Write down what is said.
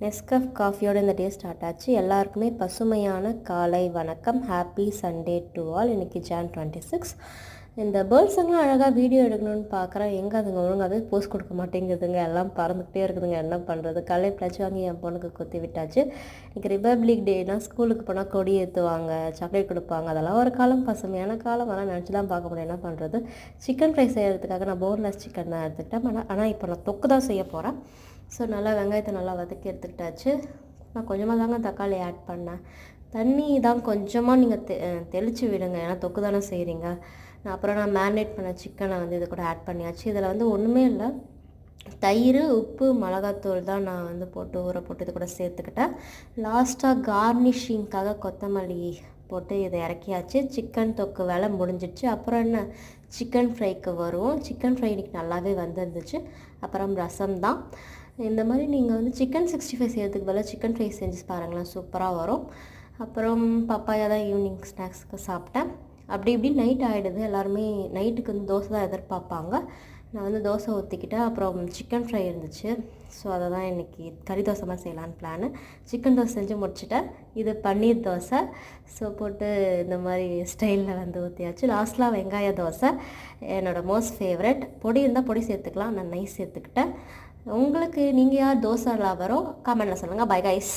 நெஸ்கஃப் காஃபியோட இந்த day start ஆச்சு. எல்லாருக்குமே பசுமையான காலை வணக்கம். Happy Sunday to all. இன்றைக்கி Jan 26. இந்த பேர்ட்ஸுங்கெலாம் அழகாக வீடியோ எடுக்கணும்னு பார்க்குறேன். எங்கே அதுங்க ஒழுங்காகவே போஸ்ட் கொடுக்க மாட்டேங்குதுங்க. எல்லாம் பறந்துக்கிட்டே இருக்குதுங்க. என்ன பண்ணுறது? காலை பிளச்சு வாங்கி என் பொண்ணுக்கு குத்தி விட்டாச்சு. இன்றைக்கி ரிபப்ளிக் டேனா ஸ்கூலுக்கு போனால் கொடி ஏற்றுவாங்க, சாக்லேட் கொடுப்பாங்க. அதெல்லாம் ஒரு காலம், பசுமையான காலம். ஆனால் நினச்சி தான் பார்க்க முடியும். என்ன பண்ணுறது? சிக்கன் ஃப்ரை செய்கிறதுக்காக நான் போன்லெஸ் சிக்கன் தான் எடுத்துக்கிட்டேன். ஆனால் இப்போ நான் தொக்கு தான் செய்ய போகிறேன். ஸோ நல்லா வெங்காயத்தை நல்லா வதக்கி எடுத்துக்கிட்டாச்சு. நான் கொஞ்சமாக தாங்க தக்காளி ஆட் பண்ணேன். தண்ணி தான் கொஞ்சமாக நீங்கள் தெளித்து விடுங்க, ஏன்னா தொக்கு தானே செய்கிறீங்க. அப்புறம் நான் மேரினேட் பண்ண சிக்கனை இது கூட ஆட் பண்ணியாச்சு. இதில் ஒன்றுமே இல்லை, தயிர், உப்பு, மிளகாத்தூள் தான் நான் போட்டு ஊற போட்டு இது கூட சேர்த்துக்கிட்டேன். லாஸ்ட்டாக கார்னிஷிங்காக கொத்தமல்லி போட்டு இதை இறக்கியாச்சு. சிக்கன் தொக்கு வேலை முடிஞ்சிடுச்சு. அப்புறம் என்ன, சிக்கன் ஃப்ரைக்கு வருவோம். சிக்கன் ஃப்ரை இன்றைக்கி நல்லாவே வந்துருந்துச்சு. அப்புறம் ரசம் தான். இந்த மாதிரி நீங்கள் சிக்கன் 65 செய்கிறதுக்கு பதிலாக சிக்கன் ஃப்ரை செஞ்சு பாருங்களேன், சூப்பராக வரும். அப்புறம் பப்பாயா தான் ஈவினிங் ஸ்நாக்ஸுக்கு சாப்பிட்டேன். அப்படி இப்படி நைட் ஆகிடுது. எல்லாருமே நைட்டுக்கு தோசை தான் எதிர்பார்ப்பாங்க. நான் தோசை ஊற்றிக்கிட்டேன். அப்புறம் சிக்கன் ஃப்ரை இருந்துச்சு. ஸோ அதை தான் இன்றைக்கி கறி தோசை மாதிரி செய்யலான்னு பிளானு. சிக்கன் தோசை செஞ்சு முடிச்சுட்டேன். இது பன்னீர் தோசை. ஸோ போட்டு இந்த மாதிரி ஸ்டைலில் ஊற்றியாச்சு. லாஸ்ட்லாம் வெங்காய தோசை என்னோடய மோஸ்ட் ஃபேவரட். பொடி இருந்தால் பொடி சேர்த்துக்கலாம், நான் நைஸ் சேர்த்துக்கிட்டேன். உங்களுக்கு நீங்கள் யார் தோசை லவரோ கமெண்ட்டில் சொல்லுங்கள். Bye guys.